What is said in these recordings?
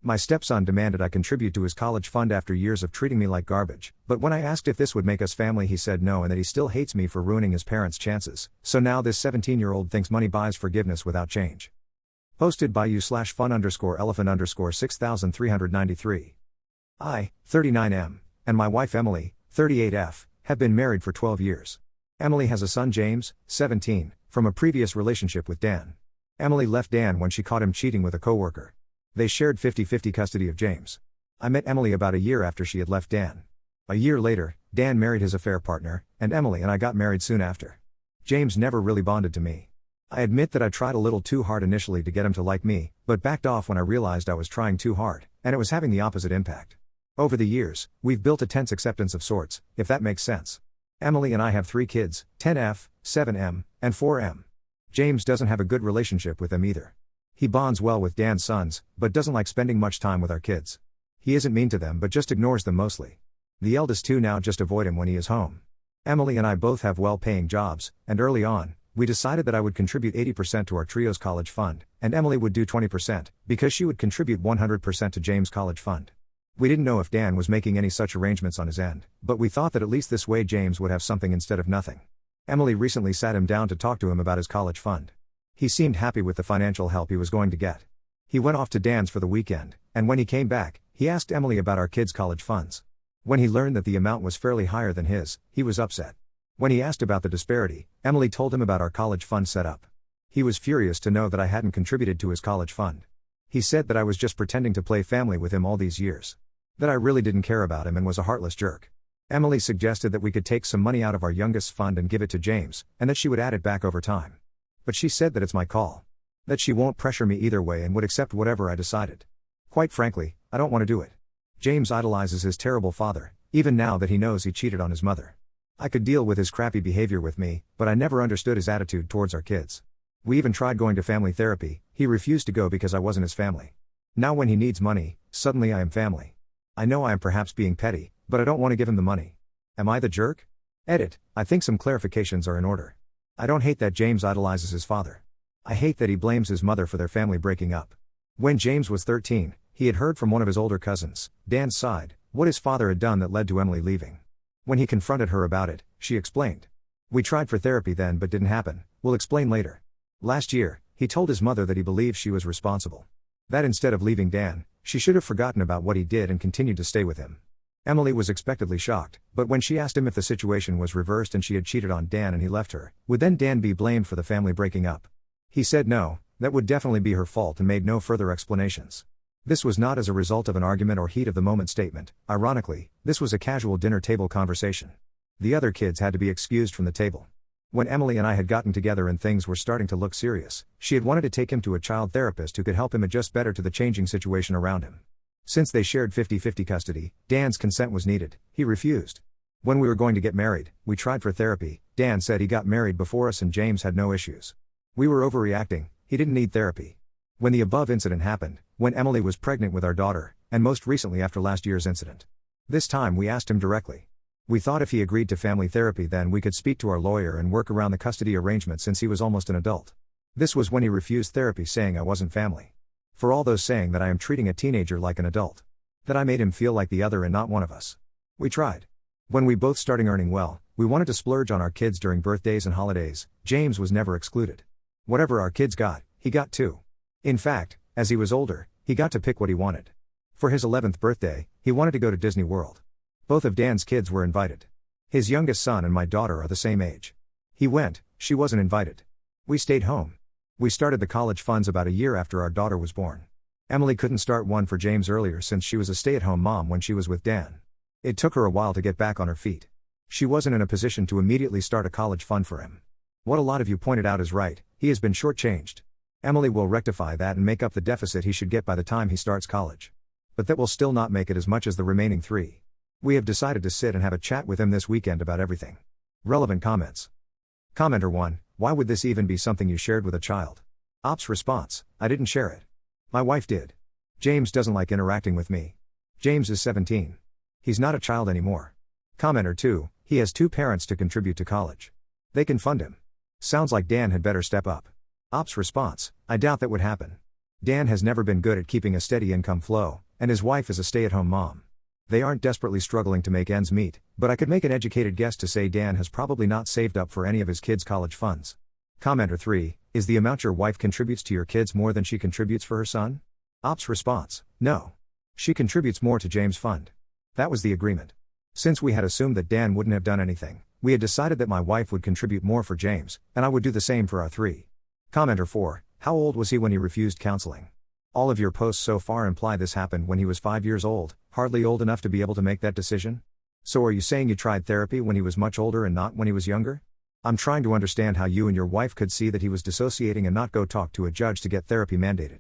My stepson demanded I contribute to his college fund after years of treating me like garbage, but when I asked if this would make us family he said no and that he still hates me for ruining his parents' chances, so now this 17-year-old thinks money buys forgiveness without change. Posted by u/fun_elephant_6393. I, 39M, and my wife Emily, 38F, have been married for 12 years. Emily has a son James, 17, from a previous relationship with Dan. Emily left Dan when she caught him cheating with a coworker. They shared 50-50 custody of James. I met Emily about a year after she had left Dan. A year later, Dan married his affair partner, and Emily and I got married soon after. James never really bonded to me. I admit that I tried a little too hard initially to get him to like me, but backed off when I realized I was trying too hard, and it was having the opposite impact. Over the years, we've built a tense acceptance of sorts, if that makes sense. Emily and I have 3 kids, 10F, 7M, and 4M. James doesn't have a good relationship with them either. He bonds well with Dan's sons, but doesn't like spending much time with our kids. He isn't mean to them but just ignores them mostly. The eldest 2 now just avoid him when he is home. Emily and I both have well-paying jobs, and early on, we decided that I would contribute 80% to our trio's college fund, and Emily would do 20%, because she would contribute 100% to James' college fund. We didn't know if Dan was making any such arrangements on his end, but we thought that at least this way James would have something instead of nothing. Emily recently sat him down to talk to him about his college fund. He seemed happy with the financial help he was going to get. He went off to Dan's for the weekend, and when he came back, he asked Emily about our kids' college funds. When he learned that the amount was fairly higher than his, he was upset. When he asked about the disparity, Emily told him about our college fund setup. He was furious to know that I hadn't contributed to his college fund. He said that I was just pretending to play family with him all these years. That I really didn't care about him and was a heartless jerk. Emily suggested that we could take some money out of our youngest's fund and give it to James, and that she would add it back over time. But she said that it's my call. That she won't pressure me either way and would accept whatever I decided. Quite frankly, I don't want to do it. James idolizes his terrible father, even now that he knows he cheated on his mother. I could deal with his crappy behavior with me, but I never understood his attitude towards our kids. We even tried going to family therapy, he refused to go because I wasn't his family. Now when he needs money, suddenly I am family. I know I am perhaps being petty, but I don't want to give him the money. Am I the jerk? Edit, I think some clarifications are in order. I don't hate that James idolizes his father. I hate that he blames his mother for their family breaking up. When James was 13, he had heard from one of his older cousins, Dan's side, what his father had done that led to Emily leaving. When he confronted her about it, she explained. We tried for therapy then but didn't happen, we'll explain later. Last year, he told his mother that he believed she was responsible. That instead of leaving Dan, she should have forgotten about what he did and continued to stay with him. Emily was expectedly shocked, but when she asked him if the situation was reversed and she had cheated on Dan and he left her, would then Dan be blamed for the family breaking up? He said no, that would definitely be her fault and made no further explanations. This was not as a result of an argument or heat of the moment statement. Ironically, this was a casual dinner table conversation. The other kids had to be excused from the table. When Emily and I had gotten together and things were starting to look serious, she had wanted to take him to a child therapist who could help him adjust better to the changing situation around him. Since they shared 50-50 custody, Dan's consent was needed. He refused. When we were going to get married, we tried for therapy. Dan said he got married before us and James had no issues. We were overreacting, he didn't need therapy. When the above incident happened, when Emily was pregnant with our daughter, and most recently after last year's incident. This time we asked him directly. We thought if he agreed to family therapy then we could speak to our lawyer and work around the custody arrangement since he was almost an adult. This was when he refused therapy saying I wasn't family. For all those saying that I am treating a teenager like an adult. That I made him feel like the other and not one of us. We tried. When we both started earning well, we wanted to splurge on our kids during birthdays and holidays. James was never excluded. Whatever our kids got, he got too. In fact, as he was older, he got to pick what he wanted. For his 11th birthday, he wanted to go to Disney World. Both of Dan's kids were invited. His youngest son and my daughter are the same age. He went, she wasn't invited. We stayed home. We started the college funds about a year after our daughter was born. Emily couldn't start one for James earlier since she was a stay-at-home mom when she was with Dan. It took her a while to get back on her feet. She wasn't in a position to immediately start a college fund for him. What a lot of you pointed out is right, he has been shortchanged. Emily will rectify that and make up the deficit he should get by the time he starts college. But that will still not make it as much as the remaining 3. We have decided to sit and have a chat with him this weekend about everything. Relevant comments. Commenter 1, why would this even be something you shared with a child? Ops response, I didn't share it. My wife did. James doesn't like interacting with me. James is 17. He's not a child anymore. Commenter 2, he has 2 parents to contribute to college. They can fund him. Sounds like Dan had better step up. Ops response, I doubt that would happen. Dan has never been good at keeping a steady income flow, and his wife is a stay-at-home mom. They aren't desperately struggling to make ends meet, but I could make an educated guess to say Dan has probably not saved up for any of his kids' college funds. Commenter 3, is the amount your wife contributes to your kids more than she contributes for her son? Op's response, no. She contributes more to James' fund. That was the agreement. Since we had assumed that Dan wouldn't have done anything, we had decided that my wife would contribute more for James, and I would do the same for our 3. Commenter 4, how old was he when he refused counseling? All of your posts so far imply this happened when he was 5 years old, hardly old enough to be able to make that decision? So are you saying you tried therapy when he was much older and not when he was younger? I'm trying to understand how you and your wife could see that he was dissociating and not go talk to a judge to get therapy mandated.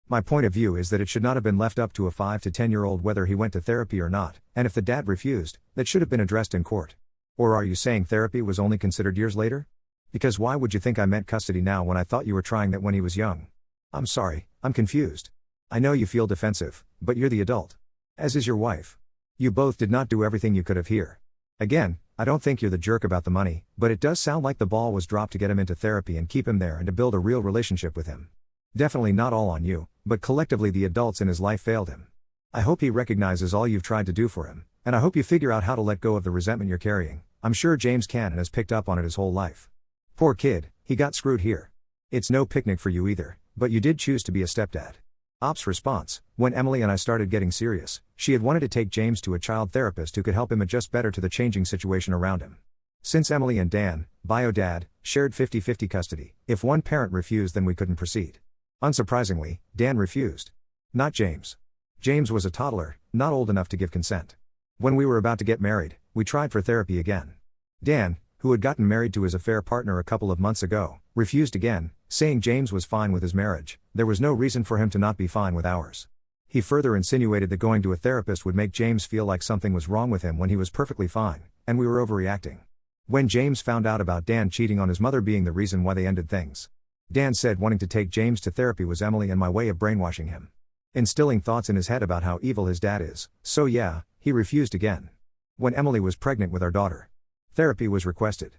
My point of view is that it should not have been left up to a 5 to 10-year-old whether he went to therapy or not, and if the dad refused, that should have been addressed in court. Or are you saying therapy was only considered years later? Because why would you think I meant custody now when I thought you were trying that when he was young? I'm sorry, I'm confused. I know you feel defensive, but you're the adult. As is your wife. You both did not do everything you could have here. Again, I don't think you're the jerk about the money, but it does sound like the ball was dropped to get him into therapy and keep him there and to build a real relationship with him. Definitely not all on you, but collectively the adults in his life failed him. I hope he recognizes all you've tried to do for him, and I hope you figure out how to let go of the resentment you're carrying. I'm sure James can and has picked up on it his whole life. Poor kid, he got screwed here. It's no picnic for you either, but you did choose to be a stepdad. Op's response, when Emily and I started getting serious, she had wanted to take James to a child therapist who could help him adjust better to the changing situation around him. Since Emily and Dan, bio dad, shared 50-50 custody, if one parent refused then we couldn't proceed. Unsurprisingly, Dan refused. Not James. James was a toddler, not old enough to give consent. When we were about to get married, we tried for therapy again. Dan, who had gotten married to his affair partner a couple of months ago, refused again, saying James was fine with his marriage, there was no reason for him to not be fine with ours. He further insinuated that going to a therapist would make James feel like something was wrong with him when he was perfectly fine, and we were overreacting. When James found out about Dan cheating on his mother being the reason why they ended things, Dan said wanting to take James to therapy was Emily and my way of brainwashing him. Instilling thoughts in his head about how evil his dad is, so yeah, he refused again. When Emily was pregnant with our daughter, therapy was requested.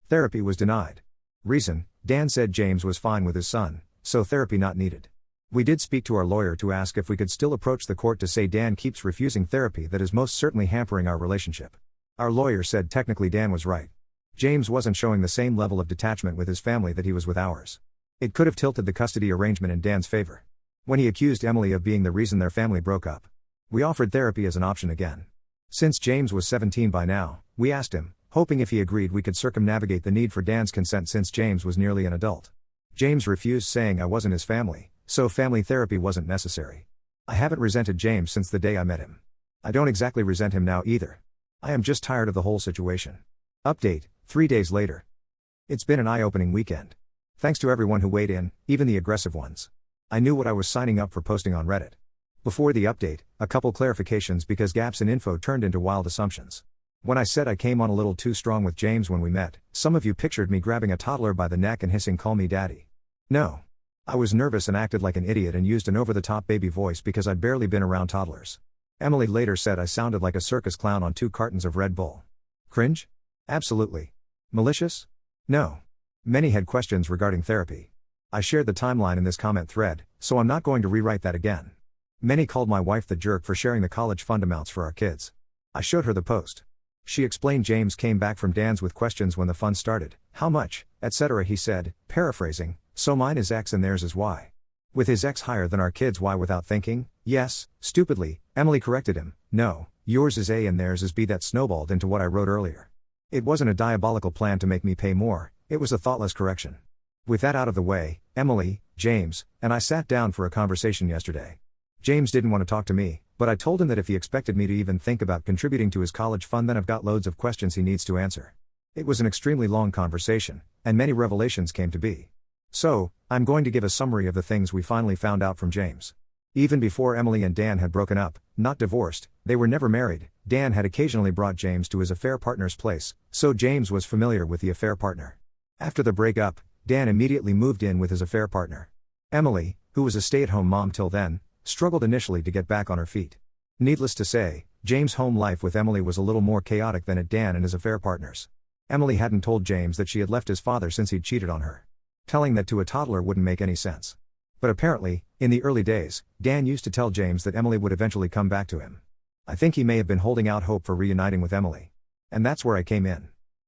Therapy was denied. Reason, Dan said James was fine with his son, so therapy not needed. We did speak to our lawyer to ask if we could still approach the court to say Dan keeps refusing therapy that is most certainly hampering our relationship. Our lawyer said technically Dan was right. James wasn't showing the same level of detachment with his family that he was with ours. It could have tilted the custody arrangement in Dan's favor. When he accused Emily of being the reason their family broke up, we offered therapy as an option again. Since James was 17 by now, we asked him, hoping if he agreed we could circumnavigate the need for Dan's consent since James was nearly an adult. James refused, saying I wasn't his family, so family therapy wasn't necessary. I haven't resented James since the day I met him. I don't exactly resent him now either. I am just tired of the whole situation. Update, 3 days later. It's been an eye-opening weekend. Thanks to everyone who weighed in, even the aggressive ones. I knew what I was signing up for posting on Reddit. Before the update, a couple clarifications because gaps in info turned into wild assumptions. When I said I came on a little too strong with James when we met, some of you pictured me grabbing a toddler by the neck and hissing "Call me daddy." No. I was nervous and acted like an idiot and used an over-the-top baby voice because I'd barely been around toddlers. Emily later said I sounded like a circus clown on 2 cartons of Red Bull. Cringe? Absolutely. Malicious? No. Many had questions regarding therapy. I shared the timeline in this comment thread, so I'm not going to rewrite that again. Many called my wife the jerk for sharing the college fund amounts for our kids. I showed her the post. She explained James came back from Dan's with questions when the fund started, how much, etc. He said, paraphrasing, so mine is X and theirs is Y. With his X higher than our kids' Y without thinking, yes, stupidly, Emily corrected him, no, yours is A and theirs is B. That snowballed into what I wrote earlier. It wasn't a diabolical plan to make me pay more, it was a thoughtless correction. With that out of the way, Emily, James, and I sat down for a conversation yesterday. James didn't want to talk to me, but I told him that if he expected me to even think about contributing to his college fund then I've got loads of questions he needs to answer. It was an extremely long conversation, and many revelations came to be. So, I'm going to give a summary of the things we finally found out from James. Even before Emily and Dan had broken up, not divorced, they were never married, Dan had occasionally brought James to his affair partner's place, so James was familiar with the affair partner. After the breakup, Dan immediately moved in with his affair partner. Emily, who was a stay-at-home mom till then, struggled initially to get back on her feet. Needless to say, James' home life with Emily was a little more chaotic than at Dan and his affair partners. Emily hadn't told James that she had left his father since he'd cheated on her. Telling that to a toddler wouldn't make any sense. But apparently, in the early days, Dan used to tell James that Emily would eventually come back to him. I think he may have been holding out hope for reuniting with Emily. And that's where I came in.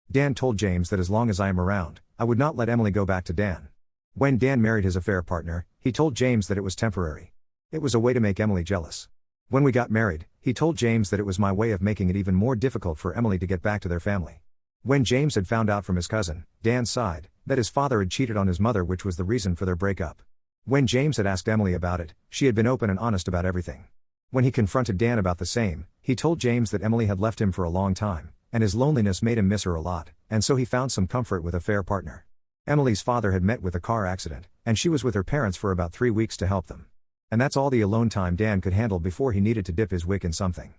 Dan told James that as long as I am around, I would not let Emily go back to Dan. When Dan married his affair partner, he told James that it was temporary. It was a way to make Emily jealous. When we got married, he told James that it was my way of making it even more difficult for Emily to get back to their family. When James had found out from his cousin, Dan's side, that his father had cheated on his mother, which was the reason for their breakup. When James had asked Emily about it, she had been open and honest about everything. When he confronted Dan about the same, he told James that Emily had left him for a long time, and his loneliness made him miss her a lot, and so he found some comfort with a fair partner. Emily's father had met with a car accident, and she was with her parents for about 3 weeks to help them. And that's all the alone time Dan could handle before he needed to dip his wick in something.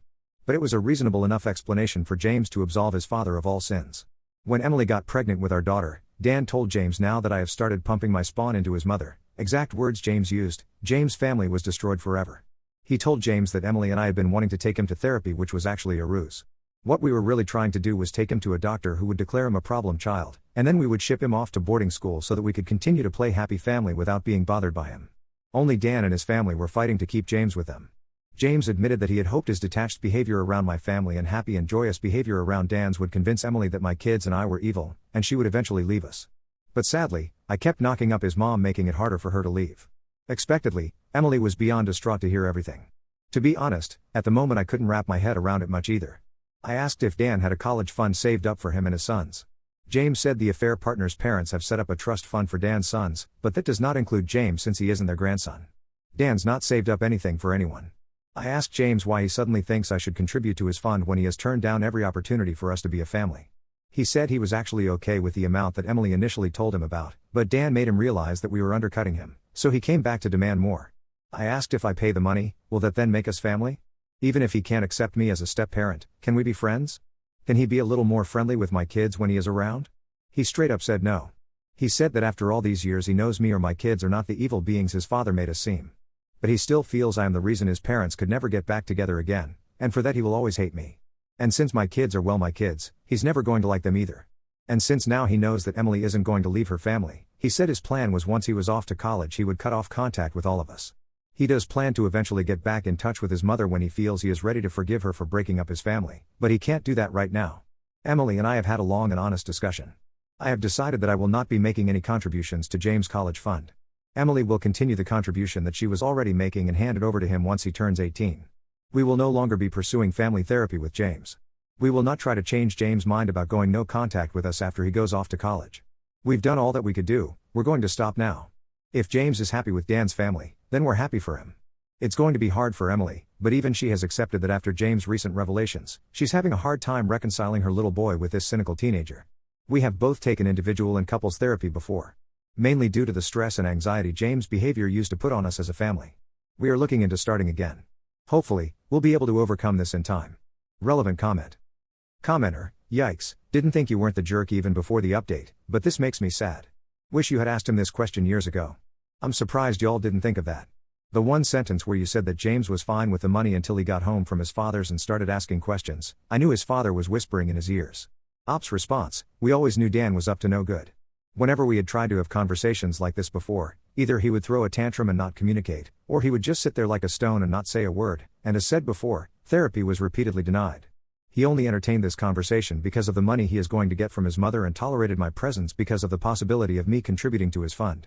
But it was a reasonable enough explanation for James to absolve his father of all sins. When Emily got pregnant with our daughter, Dan told James, "Now that I have started pumping my spawn into his mother," exact words James used, "James' family was destroyed forever." He told James that Emily and I had been wanting to take him to therapy, which was actually a ruse. What we were really trying to do was take him to a doctor who would declare him a problem child, and then we would ship him off to boarding school so that we could continue to play happy family without being bothered by him. Only Dan and his family were fighting to keep James with them. James admitted that he had hoped his detached behavior around my family and happy and joyous behavior around Dan's would convince Emily that my kids and I were evil, and she would eventually leave us. But sadly, I kept knocking up his mom, making it harder for her to leave. Expectedly, Emily was beyond distraught to hear everything. To be honest, at the moment I couldn't wrap my head around it much either. I asked if Dan had a college fund saved up for him and his sons. James said the affair partner's parents have set up a trust fund for Dan's sons, but that does not include James since he isn't their grandson. Dan's not saved up anything for anyone. I asked James why he suddenly thinks I should contribute to his fund when he has turned down every opportunity for us to be a family. He said he was actually okay with the amount that Emily initially told him about, but Dan made him realize that we were undercutting him, so he came back to demand more. I asked if I pay the money, will that then make us family? Even if he can't accept me as a step-parent, can we be friends? Can he be a little more friendly with my kids when he is around? He straight up said no. He said that after all these years he knows me or my kids are not the evil beings his father made us seem. But he still feels I am the reason his parents could never get back together again, and for that he will always hate me. And since my kids are my kids, he's never going to like them either. And since now he knows that Emily isn't going to leave her family, he said his plan was once he was off to college he would cut off contact with all of us. He does plan to eventually get back in touch with his mother when he feels he is ready to forgive her for breaking up his family, but he can't do that right now. Emily and I have had a long and honest discussion. I have decided that I will not be making any contributions to James' college fund. Emily will continue the contribution that she was already making and hand it over to him once he turns 18. We will no longer be pursuing family therapy with James. We will not try to change James' mind about going no contact with us after he goes off to college. We've done all that we could do, we're going to stop now. If James is happy with Dan's family, then we're happy for him. It's going to be hard for Emily, but even she has accepted that after James' recent revelations, she's having a hard time reconciling her little boy with this cynical teenager. We have both taken individual and couples therapy before. Mainly due to the stress and anxiety James' behavior used to put on us as a family. We are looking into starting again. Hopefully, we'll be able to overcome this in time. Relevant comment. Commenter, yikes, didn't think you weren't the jerk even before the update, but this makes me sad. Wish you had asked him this question years ago. I'm surprised y'all didn't think of that. The one sentence where you said that James was fine with the money until he got home from his father's and started asking questions, I knew his father was whispering in his ears. Op's response, we always knew Dan was up to no good. Whenever we had tried to have conversations like this before, either he would throw a tantrum and not communicate, or he would just sit there like a stone and not say a word, and as said before, therapy was repeatedly denied. He only entertained this conversation because of the money he is going to get from his mother and tolerated my presence because of the possibility of me contributing to his fund.